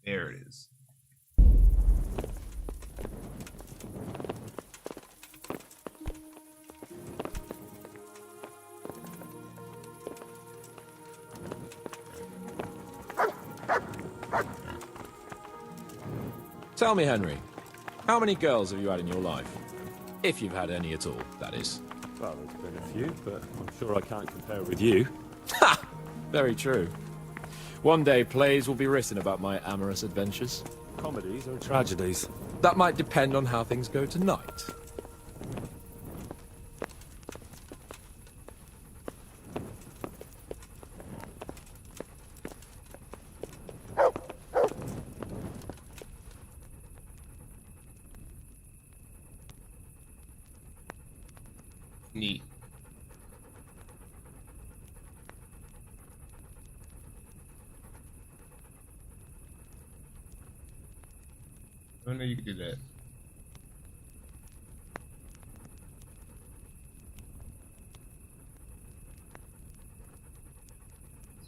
There it is. Tell me, Henry, how many girls have you had in your life? If you've had any at all, that is. Well, there's been a few, but I'm sure I can't compare with you. Ha! Very true. One day, plays will be written about my amorous adventures. Comedies or tragedies? That might depend on how things go tonight. Neat. I know you could do that.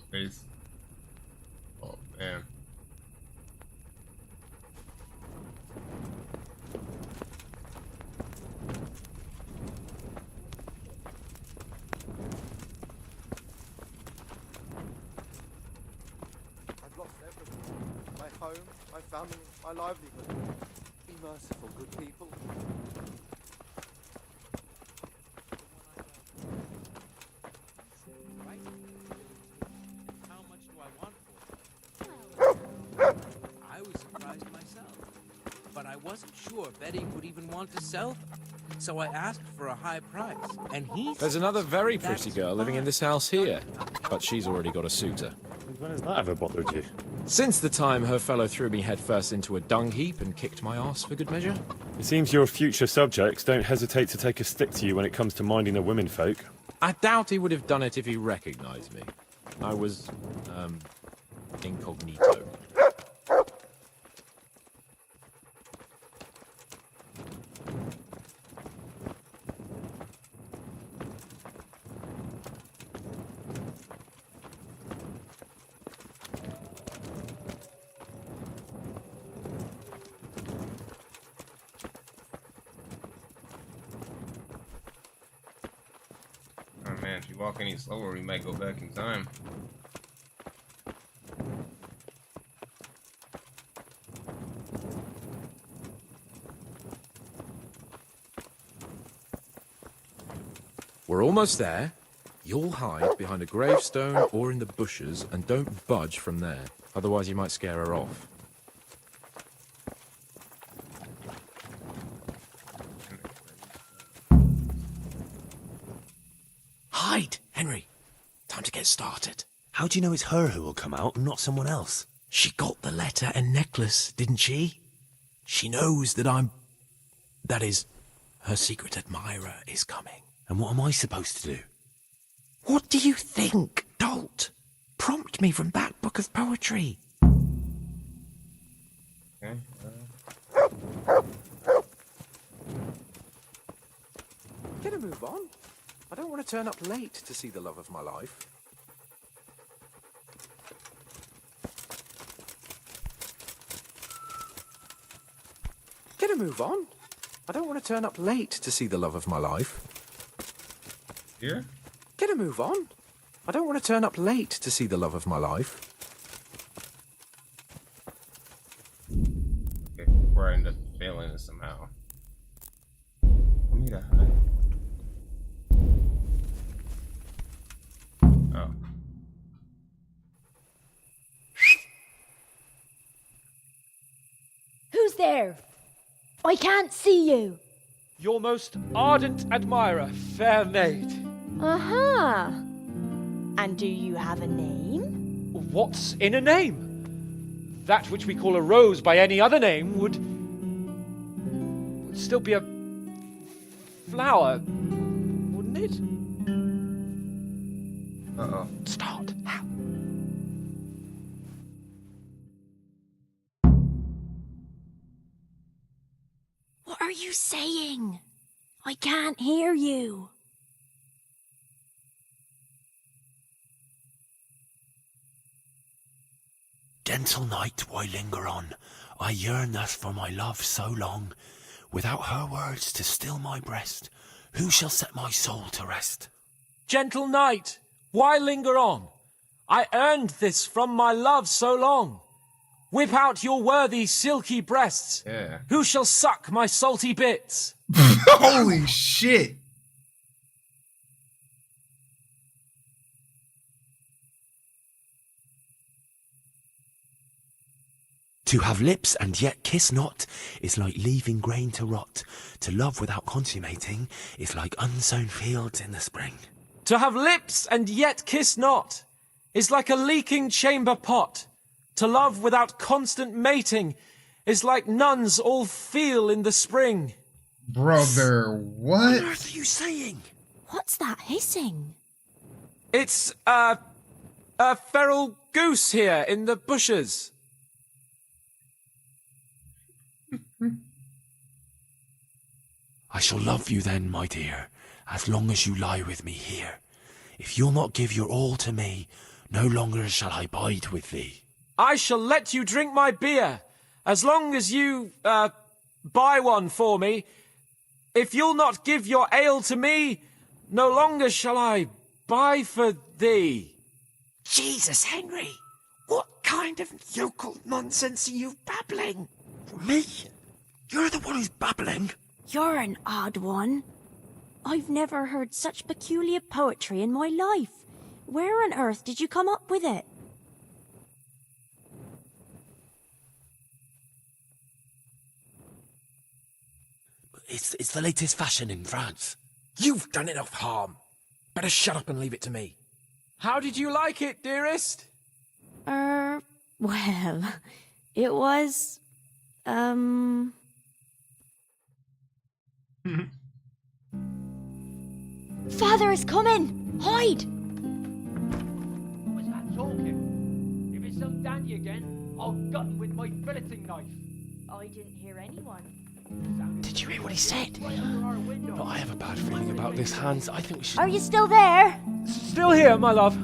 Space. Oh man. I've lost everything. My home, my family, my livelihood. Be merciful, good people. How much do I want for it? I was surprised myself, but I wasn't sure Betty would even want to sell them. So I asked for a high price, and he There's said, another very pretty "That's girl living in fine." this house here, but she's already got a suitor. When has that ever bothered you? Since the time her fellow threw me headfirst into a dung heap and kicked my arse for good measure. It seems your future subjects don't hesitate to take a stick to you when it comes to minding the women folk. I doubt he would have done it if he recognized me. I was, incognito. Oh man, if you walk any slower, we might go back in time. We're almost there. You'll hide behind a gravestone or in the bushes and don't budge from there. Otherwise you might scare her off. Hide, Henry. Time to get started. How do you know it's her who will come out and not someone else? She got the letter and necklace, didn't she? She knows that that is, her secret admirer is coming. And what am I supposed to do? What do you think, dolt? Prompt me from that book of poetry. Okay. Get a move on. I don't want to turn up late to see the love of my life. Get a move on. I don't want to turn up late to see the love of my life. Here? Get a move on. I don't want to turn up late to see the love of my life. Okay, before I end up failing it somehow. Want me to hide? Oh. Who's there? I can't see you. Your most ardent admirer, fair maid. Uh-huh. And do you have a name? What's in a name? That which we call a rose by any other name would still be a flower, wouldn't it? Uh-oh. Start. How? What are you saying? I can't hear you. Gentle night, why linger on? I yearn thus for my love so long. Without her words to still my breast, who shall set my soul to rest? Gentle night, why linger on? I earned this from my love so long. Whip out your worthy silky breasts. Yeah. Who shall suck my salty bits? Holy shit. To have lips and yet kiss not is like leaving grain to rot. To love without consummating is like unsown fields in the spring. To have lips and yet kiss not is like a leaking chamber pot. To love without constant mating is like nuns all feel in the spring. Brother, what? What on earth are you saying? What's that hissing? It's, a feral goose here in the bushes. I shall love you then, my dear, as long as you lie with me here. If you'll not give your all to me, no longer shall I bide with thee. I shall let you drink my beer, as long as you, buy one for me. If you'll not give your ale to me, no longer shall I buy for thee. Jesus, Henry! What kind of yokel nonsense are you babbling? Me? You're the one who's babbling? You're an odd one. I've never heard such peculiar poetry in my life. Where on earth did you come up with it? It's the latest fashion in France. You've done enough harm. Better shut up and leave it to me. How did you like it, dearest? Well, it was, Father is coming! Hide! What was that talking? If it's some dandy again, I'll gut him with my filleting knife. I didn't hear anyone. Did you hear what he said? But I have a bad feeling about this, Hans. I think we should... Are you still there? Still here, my love.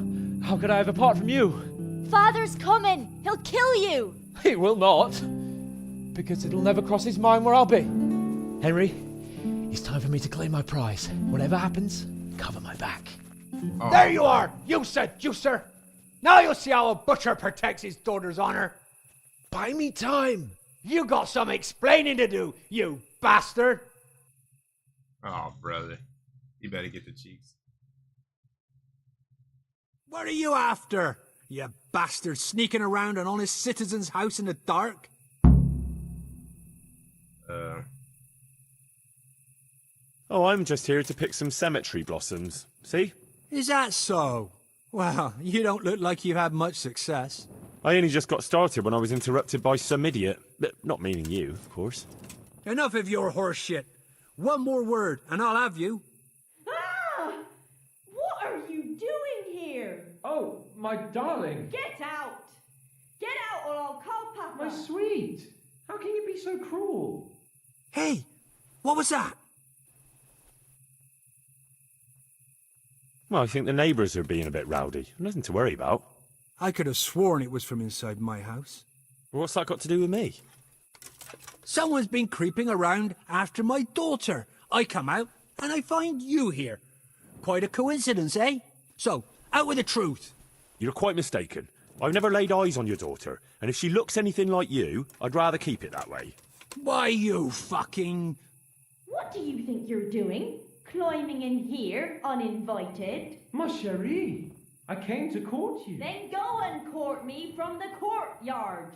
How could I have apart from you? Father's coming! He'll kill you! He will not. Because it'll never cross his mind where I'll be. Henry, it's time for me to claim my prize. Whatever happens, cover my back. Oh, There you are, you seducer! Now you'll see how a butcher protects his daughter's honor. Buy me time. You got some explaining to do, you bastard! Oh, brother. You better get the cheeks. What are you after, you bastard, sneaking around an honest citizen's house in the dark? Oh, I'm just here to pick some cemetery blossoms. See? Is that so? Well, you don't look like you've had much success. I only just got started when I was interrupted by some idiot. Not meaning you, of course. Enough of your horse shit. One more word, and I'll have you. Ah! What are you doing here? Oh, my darling. Get out! Get out or I'll call Papa! My sweet. How can you be so cruel? Hey, what was that? Well, I think the neighbours are being a bit rowdy. Nothing to worry about. I could have sworn it was from inside my house. What's that got to do with me? Someone's been creeping around after my daughter. I come out, and I find you here. Quite a coincidence, eh? So, out with the truth. You're quite mistaken. I've never laid eyes on your daughter, and if she looks anything like you, I'd rather keep it that way. Why, you fucking... What do you think you're doing? Climbing in here, uninvited? Ma chérie, I came to court you. Then go and court me from the courtyard.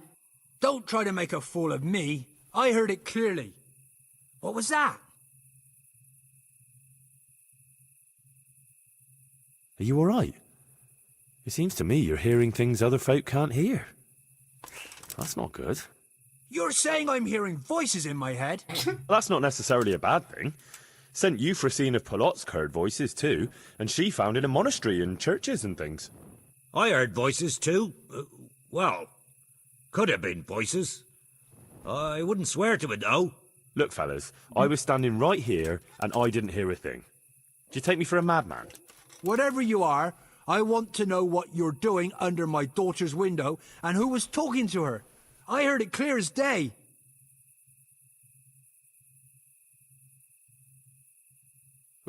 Don't try to make a fool of me. I heard it clearly. What was that? Are you all right? It seems to me you're hearing things other folk can't hear. That's not good. You're saying I'm hearing voices in my head? That's not necessarily a bad thing. Sent Euphrosyne of Polotsk heard voices too, and she found in a monastery and churches and things. I heard voices too. Well, could have been voices. I wouldn't swear to it though. Look, fellas, I was standing right here and I didn't hear a thing. Do you take me for a madman? Whatever you are, I want to know what you're doing under my daughter's window and who was talking to her. I heard it clear as day.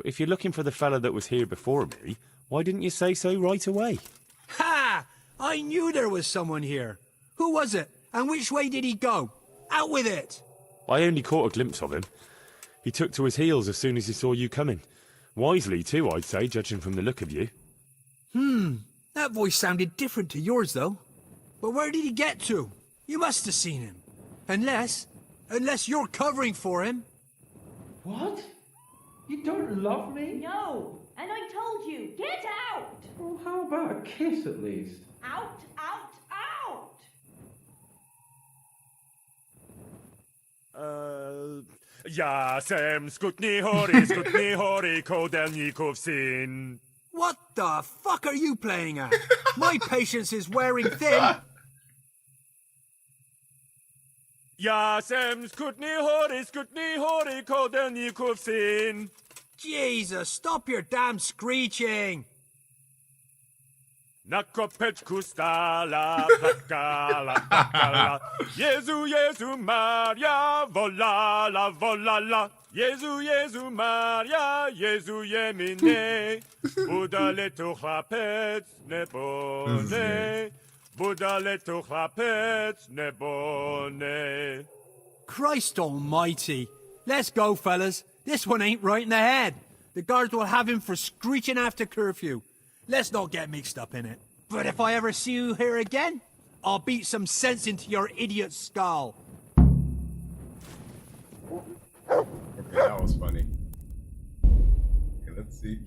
If you're looking for the fella that was here before me, why didn't you say so right away? Ha! I knew there was someone here. Who was it? And which way did he go? Out with it! I only caught a glimpse of him. He took to his heels as soon as he saw you coming. Wisely, too, I'd say, judging from the look of you. That voice sounded different to yours, though. But where did he get to? You must have seen him. Unless you're covering for him. What? You don't love me? No, and I told you, get out! Well, how about a kiss at least? Out, out, out! Ja sem skutni hori kodelnikov sin. What the fuck are you playing at? My patience is wearing thin. Ja sem skutni hori kodelnikov sin. Jesus, stop your damn screeching. Nakopeczku stala, plakala. Jezu, Jezu, Maria, volala, volala. Jezu, Jezu, Maria, Jezu je mine. Budale tu chlapec, nebo ne. Budale tu chlapec, nebo ne. Christ almighty. Let's go, fellas. This one ain't right in the head. The guards will have him for screeching after curfew. Let's not get mixed up in it. But if I ever see you here again, I'll beat some sense into your idiot skull. Okay, that was funny. Okay, let's see.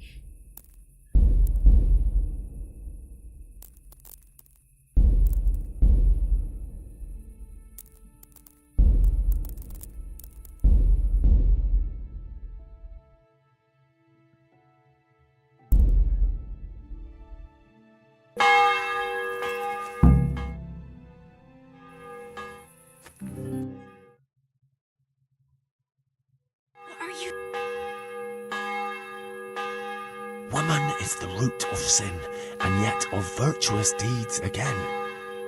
Woman is the root of sin, and yet of virtuous deeds again.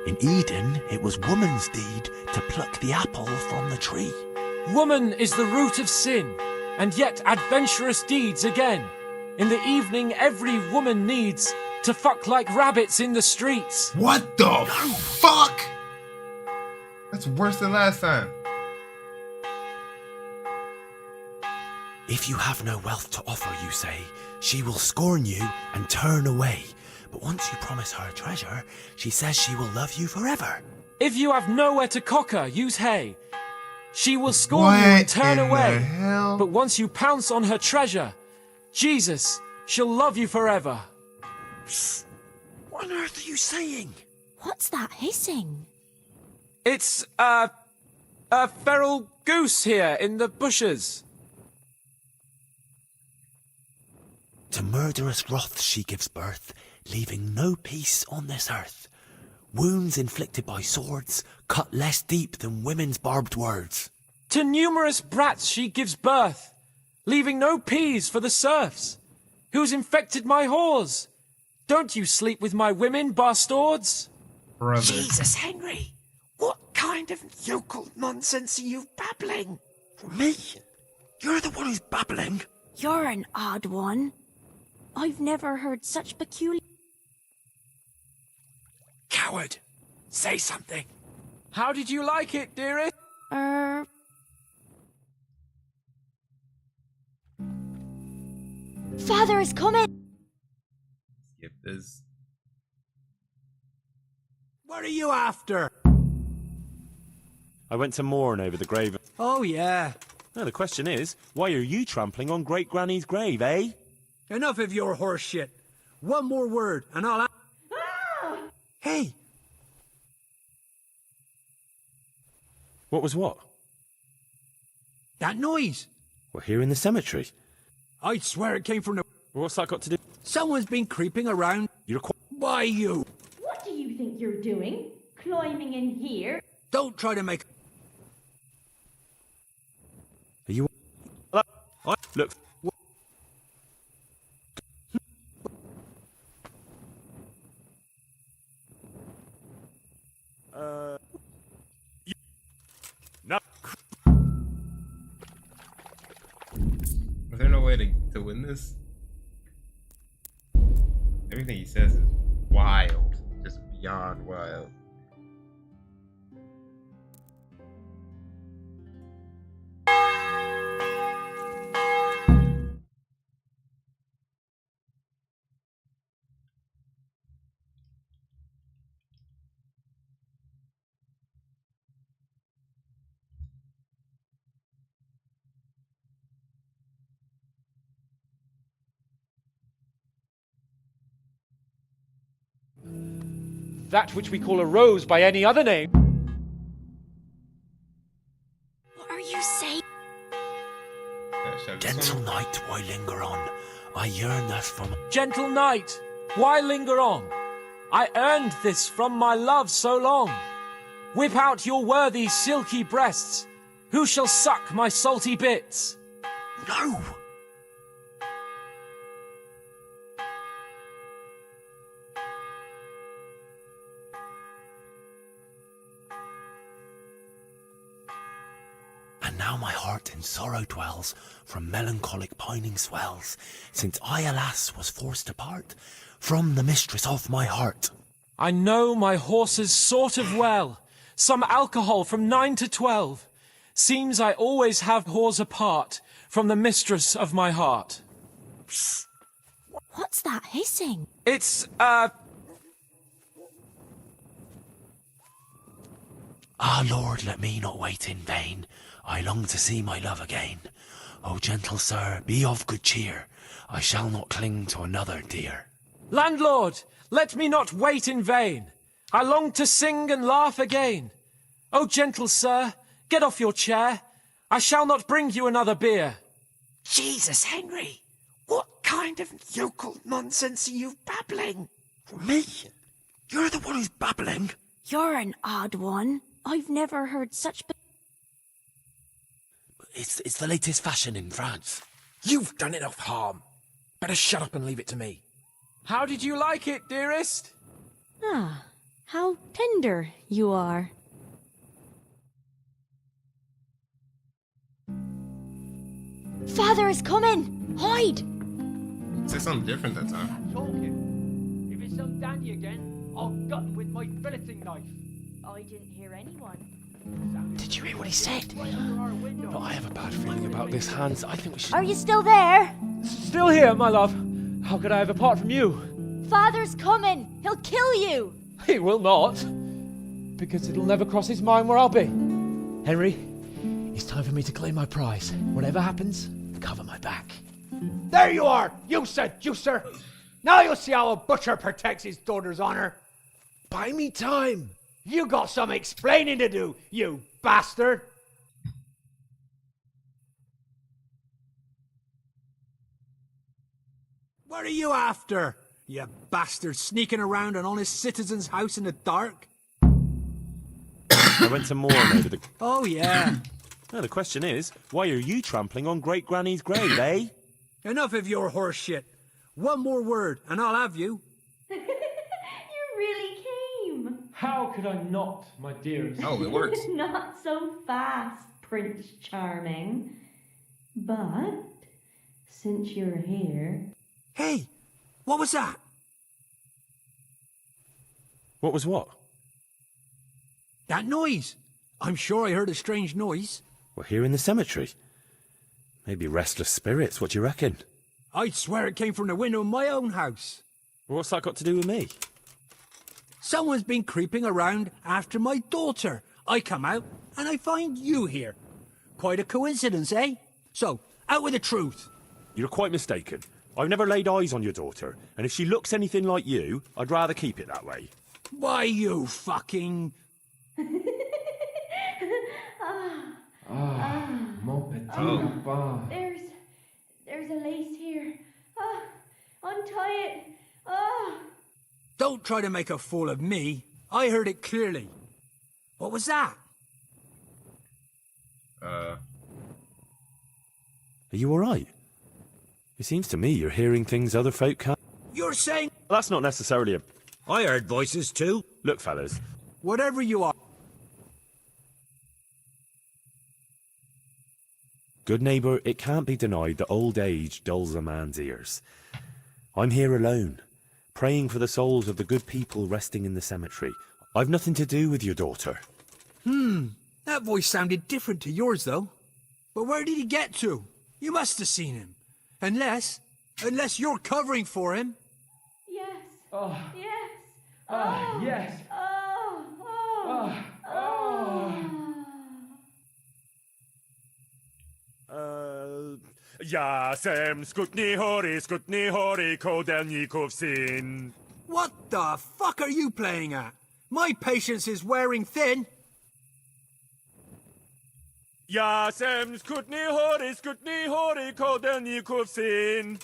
In Eden, it was woman's deed to pluck the apple from the tree. Woman is the root of sin, and yet adventurous deeds again. In the evening, every woman needs to fuck like rabbits in the streets. What the fuck? That's worse than last time. If you have no wealth to offer, you say, she will scorn you and turn away. But once you promise her treasure, she says she will love you forever. If you have nowhere to cock her, use hay. She will scorn you and turn away. But once you pounce on her treasure, Jesus, she'll love you forever. What on earth are you saying? What's that hissing? It's, a feral goose here in the bushes. To murderous wrath she gives birth, leaving no peace on this earth. Wounds inflicted by swords cut less deep than women's barbed words. To numerous brats she gives birth, leaving no peas for the serfs. Who's infected my whores? Don't you sleep with my women, bastards? Brother. Jesus, Henry! What kind of yokel nonsense are you babbling? Me? You're the one who's babbling. You're an odd one. I've never heard such peculiar... Coward! Say something. How did you like it, dearest? Father is coming! Skip this. What are you after? I went to mourn over the grave. Oh, yeah. Now, the question is, why are you trampling on Great Granny's grave, eh? Enough of your horse shit. One more word, and I'll... Hey! What was what? That noise! We're here in the cemetery. I'd swear it came from the... What's that got to do? Someone's been creeping around. You're Why, you? What do you think you're doing? Climbing in here? Don't try to make... Are you... Look... this. Everything he says is wild, just beyond wild. That which we call a rose by any other name. What are you saying? Gentle knight, why linger on? I yearn thus from... Gentle knight, why linger on? I earned this from my love so long. Whip out your worthy silky breasts. Who shall suck my salty bits? No! And now my heart in sorrow dwells, from melancholic pining swells, since I, alas, was forced to part from the mistress of my heart. I know my horses sort of well. Some alcohol from 9 to 12. Seems I always have whores apart from the mistress of my heart. Psst. What's that hissing? It's, Ah, Lord, let me not wait in vain. I long to see my love again. O gentle sir, be of good cheer. I shall not cling to another dear. Landlord, let me not wait in vain. I long to sing and laugh again. O gentle sir, get off your chair. I shall not bring you another beer. Jesus, Henry, what kind of yokel nonsense are you babbling? Me? You're the one who's babbling. You're an odd one. I've never heard such... It's the latest fashion in France. You've done enough harm. Better shut up and leave it to me. How did you like it, dearest? Ah, how tender you are. Father is coming! Hide! Say something different that time. Talking. If it's some Danny again, I'll gut him with my filleting knife. I didn't hear anyone. Did you hear what he said? But I have a bad feeling about this, Hans. I think we should... Are you still there? Still here, my love. How could I have apart from you? Father's coming! He'll kill you! He will not. Because it'll never cross his mind where I'll be. Henry, it's time for me to claim my prize. Whatever happens, cover my back. There you are, you seducer! Now you'll see how a butcher protects his daughter's honor. Buy me time. You got some explaining to do, you bastard! What are you after, you bastard, sneaking around an honest citizen's house in the dark? I went to mourn over the... Oh, yeah. Now, the question is, why are you trampling on Great Granny's grave, eh? Enough of your horse shit. One more word, and I'll have you. You really came. How could I not, my dearest? Oh, it works. Not so fast, Prince Charming. But, since you're here... Hey, what was that? What was what? That noise. I'm sure I heard a strange noise. We're here in the cemetery. Maybe restless spirits, what do you reckon? I'd swear it came from the window of my own house. Well, what's that got to do with me? Someone's been creeping around after my daughter. I come out and I find you here. Quite a coincidence, eh? So, out with the truth. You're quite mistaken. I've never laid eyes on your daughter, and if she looks anything like you, I'd rather keep it that way. Why, you fucking... Mon petit Oh, there's a lace here. Untie it. Don't try to make a fool of me. I heard it clearly. What was that? Are you alright? It seems to me you're hearing things other folk can't... You're saying... That's not necessarily a... I heard voices too. Look, fellas. Whatever you are... Good neighbour, it can't be denied that old age dulls a man's ears. I'm here alone, praying for the souls of the good people resting in the cemetery. I've nothing to do with your daughter. That voice sounded different to yours, though. But where did he get to? You must have seen him. Unless you're covering for him. Yes. Oh. Yes. Ah, yes. Oh. Oh. Oh. Jasem skutni hori kodelnikov sin. What the fuck are you playing at? My patience is wearing thin. Jasem skutni hori kodelnikov sin.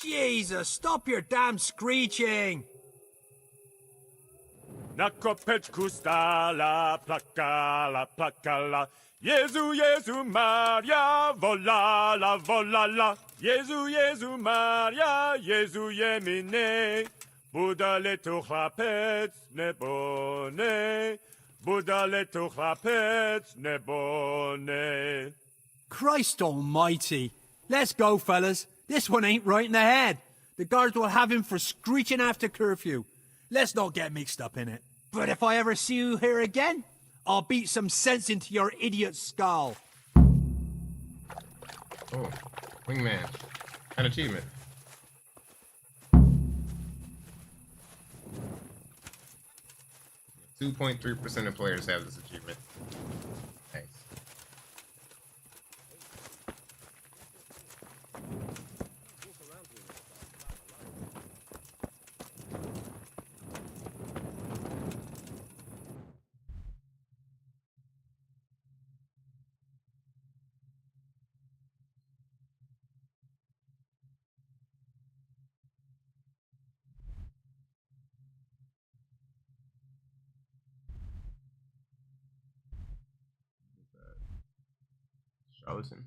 Jesus, stop your damn screeching. Nakopeczku stala, plakala. Jezu, Maria, volala. Jezu, Maria, Jezu jemine. Budale tu chlapec nebone. Budale tu chlapec nebone. Christ almighty. Let's go, fellas. This one ain't right in the head. The guards will have him for screeching after curfew. Let's not get mixed up in it. But if I ever see you here again, I'll beat some sense into your idiot skull. Oh, wingman. An achievement. .3% of players have this achievement. Nice. Chosen.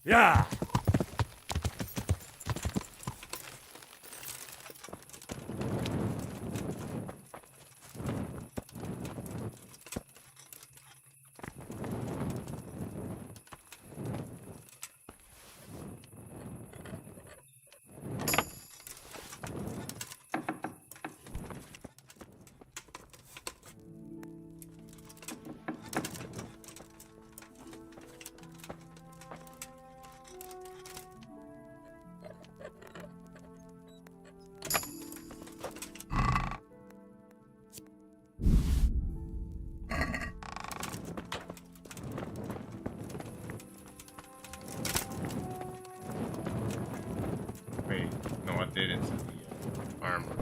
Yeah. Wait, no, I did it to the armor.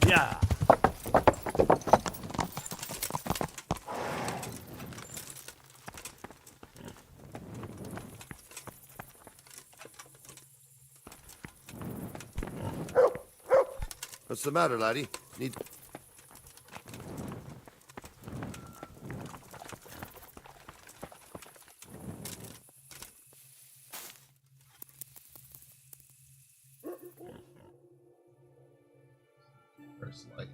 Yeah. What's the matter, laddie? Need... First light.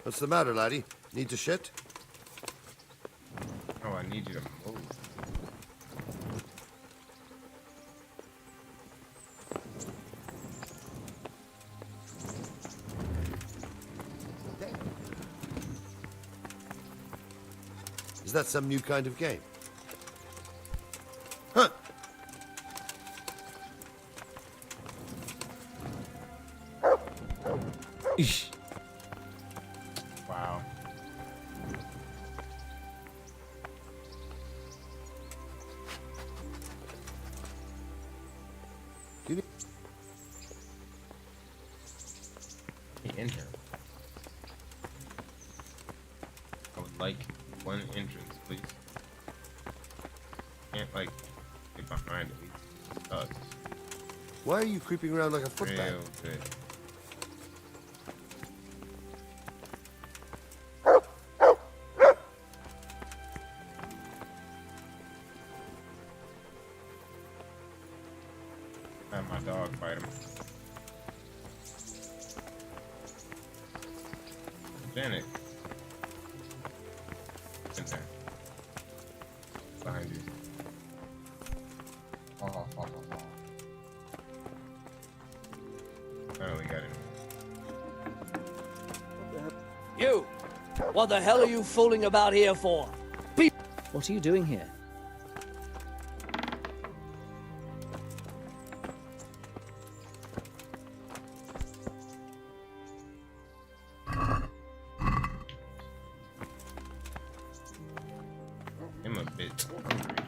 What's the matter, laddie? Need to shit? Oh, I need you to move. Is that some new kind of game? Huh. Wow. Get in here. I would like one entrance, please. Can't like get behind it. It sucks. Why are you creeping around like a footbag? Real good. Have my dog bite him. Janet. In there. Behind you. Oh. Finally got him. You! What the hell are you fooling about here for? What are you doing here? I'm a bit hungry.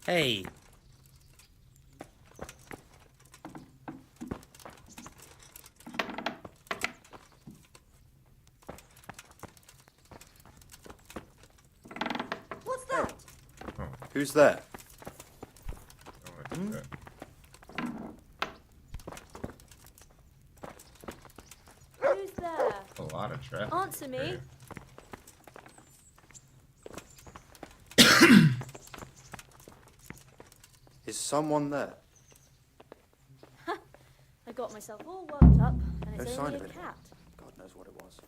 Hey. What's that? Who's there? Who's there? A lot of traffic. Answer me. Is someone there? I got myself all worked up, and No it's sign only of a it. cat. God knows what it was.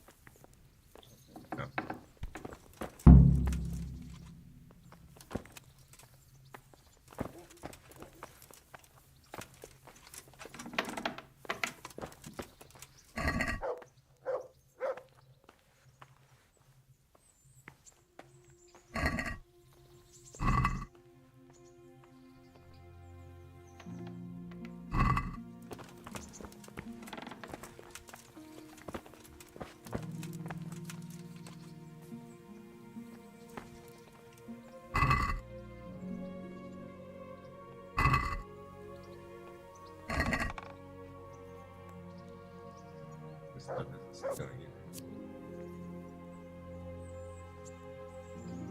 This stuff isn't stealing either.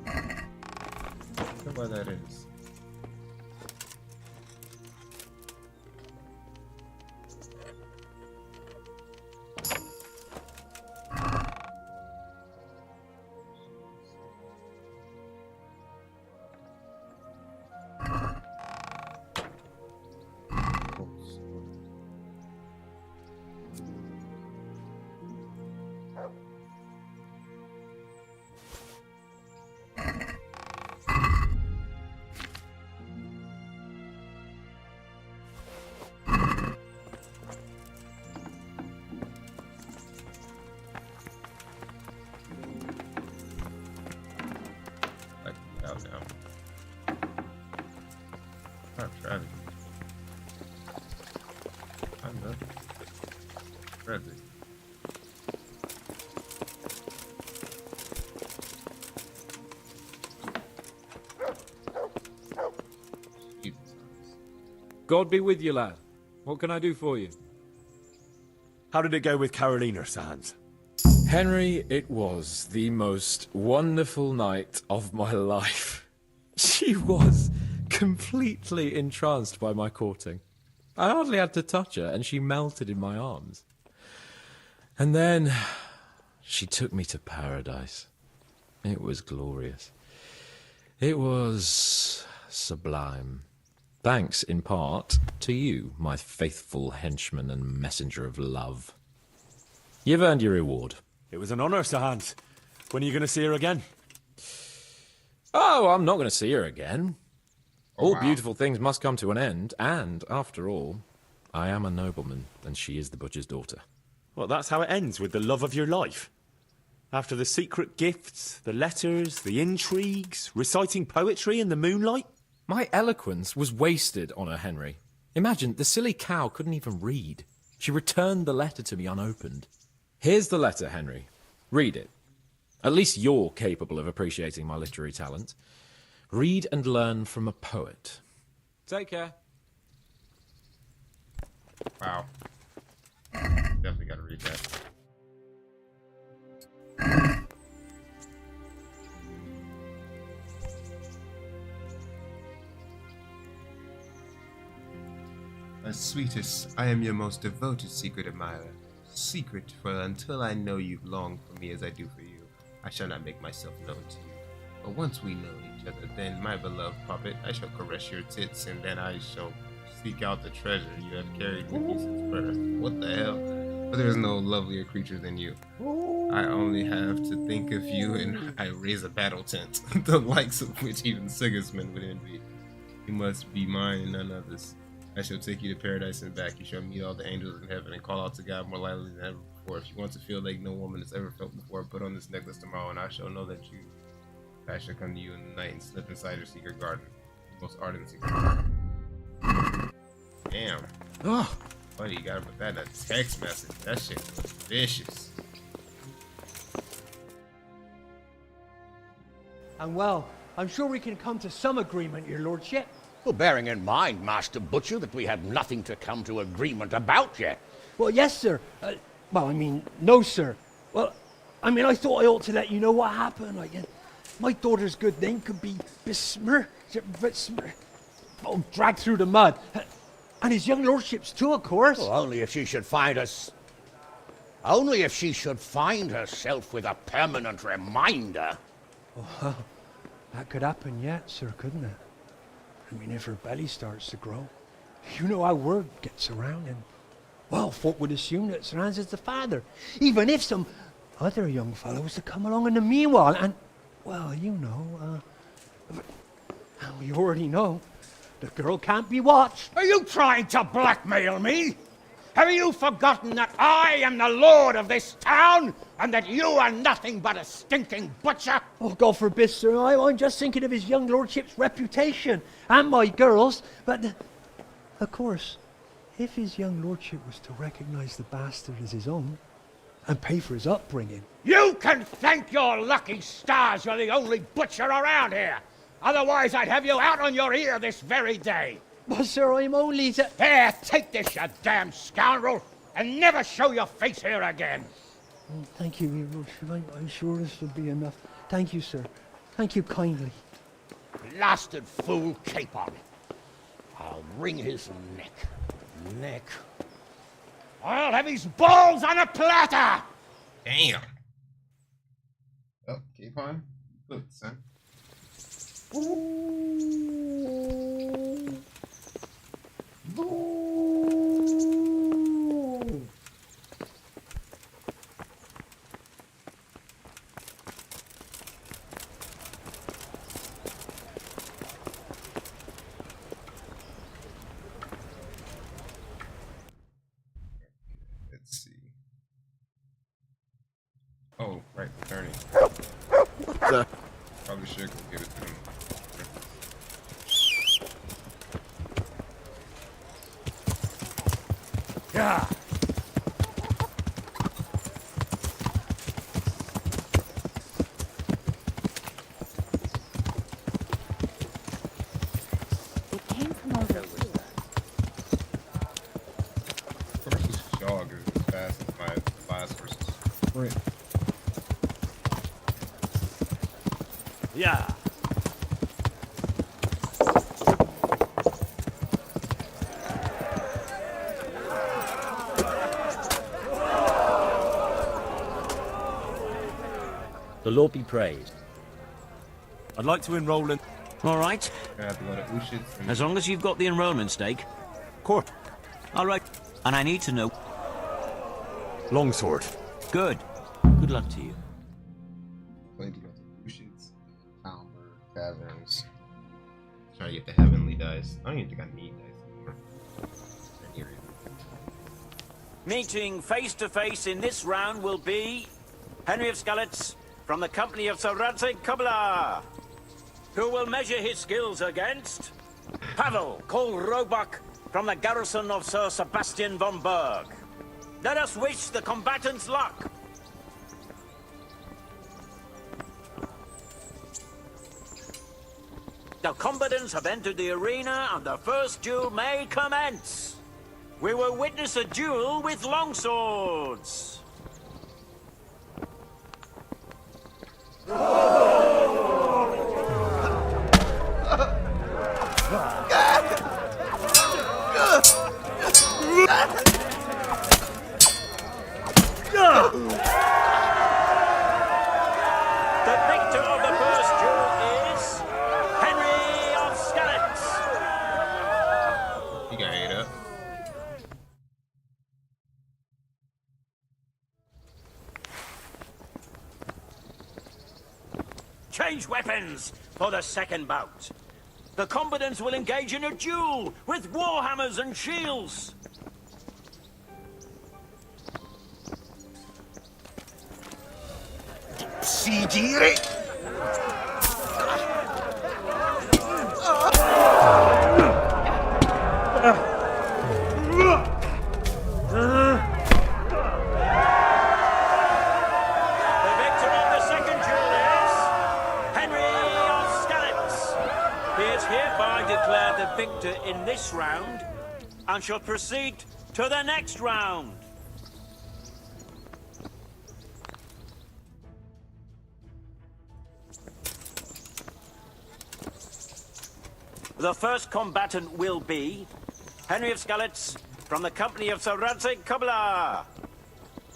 I don't know why that is. Out now. Not traffic. I'm done. Traffic. God be with you, lad. What can I do for you? How did it go with Carolina, Sans? Henry, it was the most wonderful night of my life. She was completely entranced by my courting. I hardly had to touch her, and she melted in my arms. And then she took me to paradise. It was glorious. It was sublime. Thanks, in part, to you, my faithful henchman and messenger of love. You've earned your reward. It was an honour, Sir Hans. When are you going to see her again? Oh, I'm not going to see her again. Oh, All wow. beautiful things must come to an end, and, after all, I am a nobleman, and she is the butcher's daughter. Well, that's how it ends, with the love of your life. After the secret gifts, the letters, the intrigues, reciting poetry in the moonlight. My eloquence was wasted on her, Henry. Imagine, the silly cow couldn't even read. She returned the letter to me unopened. Here's the letter, Henry. Read it. At least you're capable of appreciating my literary talent. Read and learn from a poet. Take care. Wow. Definitely gotta read that. My sweetest, I am your most devoted secret admirer. Secret, for until I know you long for me as I do for you, I shall not make myself known to you. But once we know each other, then, my beloved puppet, I shall caress your tits, and then I shall seek out the treasure you have carried with you since birth. What the hell? But there is no lovelier creature than you. I only have to think of you, and I raise a battle tent, the likes of which even Sigismund would envy. You must be mine and none others. I shall take you to paradise and back. You shall meet all the angels in heaven and call out to God more loudly than ever before. If you want to feel like no woman has ever felt before, put on this necklace tomorrow, and I shall know that you. I shall come to you in the night and slip inside your secret garden, your most ardent secret garden. Damn. Oh, Funny, you gotta put that in a text message. That shit was vicious. And well, I'm sure we can come to some agreement, your lordship. Well, bearing in mind, Master Butcher, that we have nothing to come to agreement about yet. Well, yes, sir. No, sir. Well, I thought I ought to let you know what happened. My daughter's good name could be dragged through the mud. And his young lordship's too, of course. Well, only if she should find herself with a permanent reminder. Well, that could happen yet, sir, couldn't it? If her belly starts to grow. You know how word gets around, and, well, folk would assume that Sir Hans is the father, even if some other young fellow was to come along in the meanwhile, and, well, you already know, the girl can't be watched. Are you trying to blackmail me? Have you forgotten that I am the lord of this town, and that you are nothing but a stinking butcher? Oh, God forbid, sir. I'm just thinking of his young lordship's reputation, and my girl's. But, of course, if his young lordship was to recognize the bastard as his own, and pay for his upbringing... You can thank your lucky stars you're the only butcher around here. Otherwise, I'd have you out on your ear this very day. But, sir, I'm only... Here, take this, you damn scoundrel, and never show your face here again. Thank you, your lordship. I'm sure this will be enough. Thank you, sir. Thank you kindly. Blasted fool, capon. I'll wring his neck. I'll have his balls on a platter! Damn. Oh, capon. Good, son. Let's see. Oh, right, attorney. What the? Probably should go give it to him. Yeah. It came from over here. Of course, this dog is as fast as my last horse's sprint. Yeah. The Lord be praised. I'd like to enroll in... All right. I have to go to Ushit's. As long as you've got the enrollment stake. Court. All right. And I need to know... Longsword. Good. Good luck to you. Playing to go to Ushit's, Talmer, Taverns. Trying to get the heavenly dice. I don't even think I need dice anymore. Meeting face to face in this round will be Henry of Skalitz from the company of Sir Radzig Kobyla, who will measure his skills against Pavel called Roebuck from the garrison of Sir Sebastian von Berg. Let us wish the combatants luck. The combatants have entered the arena and the first duel may commence. We will witness a duel with longswords. The victor of the first duel is Henry of Skalitz. You got ate up. Change weapons for the second bout. The combatants will engage in a duel with warhammers and shields. Sigiri! The victor of the second duel is Henry of Skalitz. hereby declared the victor in this round and shall proceed to the next round. The first combatant will be Henry of Skalitz from the company of Sir Radzig Kobyla,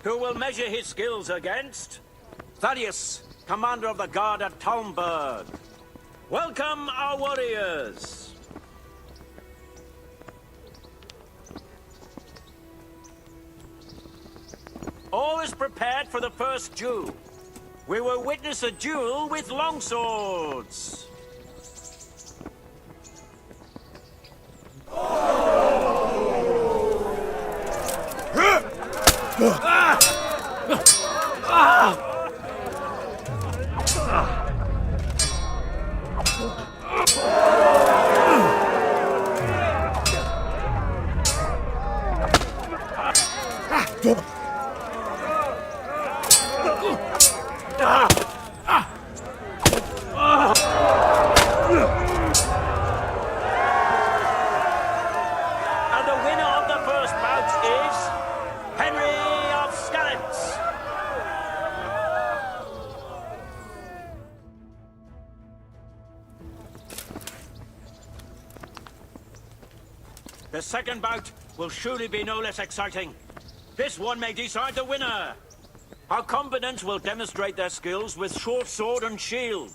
who will measure his skills against Thaddeus, commander of the guard at Talmberg. Welcome, our warriors! All is prepared for the first duel. We will witness a duel with longswords. And the winner of the first bout is Henry of Skalitz. The second bout will surely be no less exciting. This one may decide the winner. Our combatants will demonstrate their skills with short sword and shield.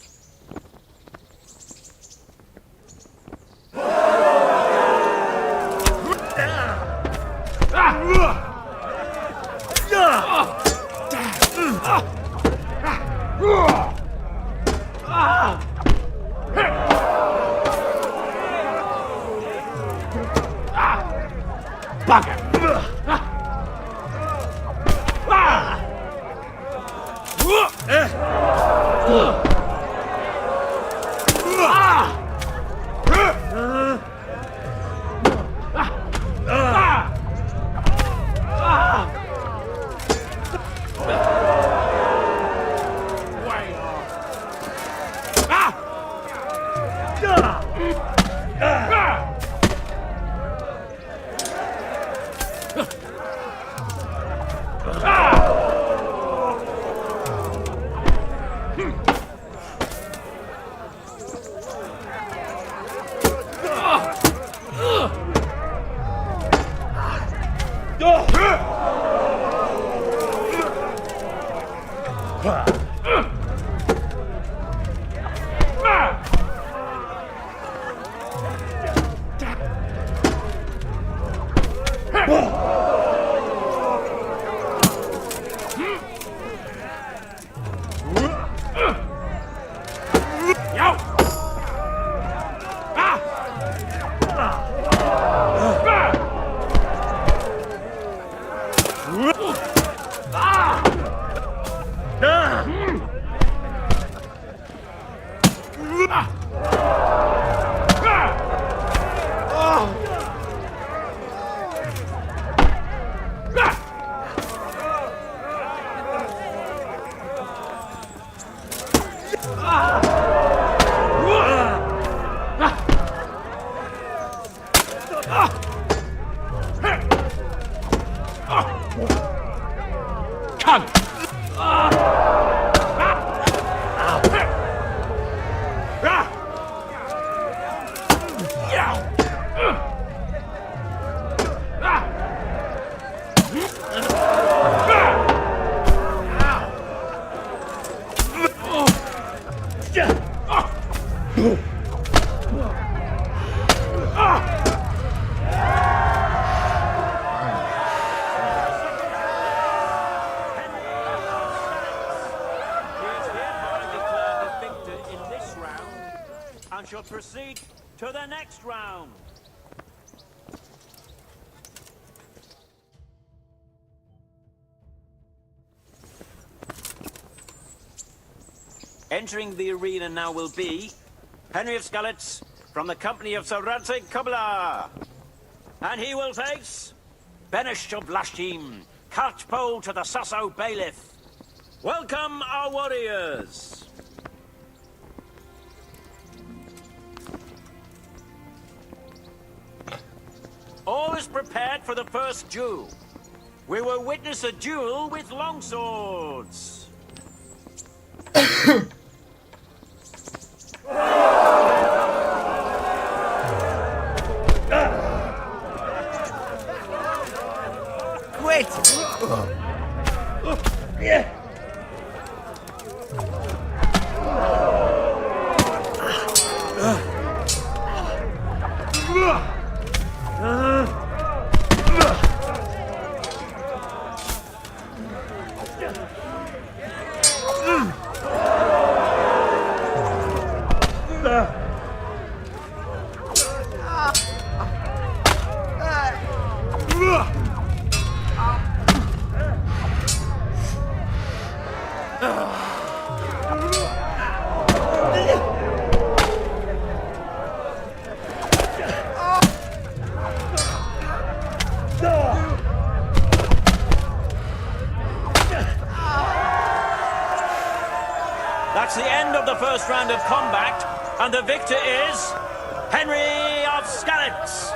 And shall proceed to the next round. Entering the arena now will be Henry of Skalitz from the company of Sir Radzig Kobyla. And he will face Benish of Lashtim, catchpole to the Sasso Bailiff. Welcome, our warriors! All is prepared for the first duel. We will witness a duel with longswords. Quit! That's the end of the first round of combat, and the victor is Henry of Skalitz.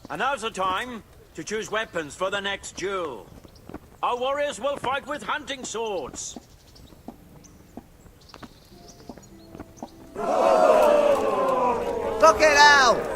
And now's the time to choose weapons for the next duel. Our warriors will fight with hunting swords. Look it out!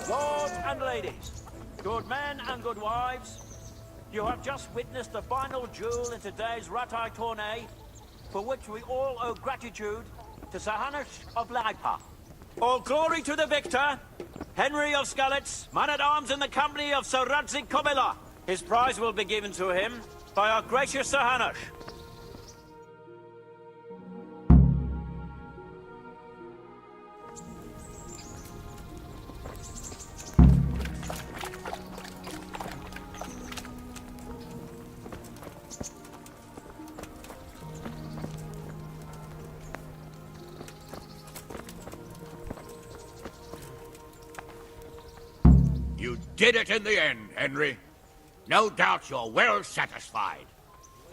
Lords and ladies, good men and good wives, you have just witnessed the final duel in today's Ratai tourney, for which we all owe gratitude to Sir Hanush of Laipa. All glory to the victor, Henry of Skalitz, man-at-arms in the company of Sir Radzig Kobyla. His prize will be given to him by our gracious Sir Hanush. You did it in the end, Henry. No doubt you're well satisfied.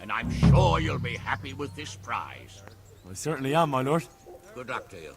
And I'm sure you'll be happy with this prize. I certainly am, my lord. Good luck to you.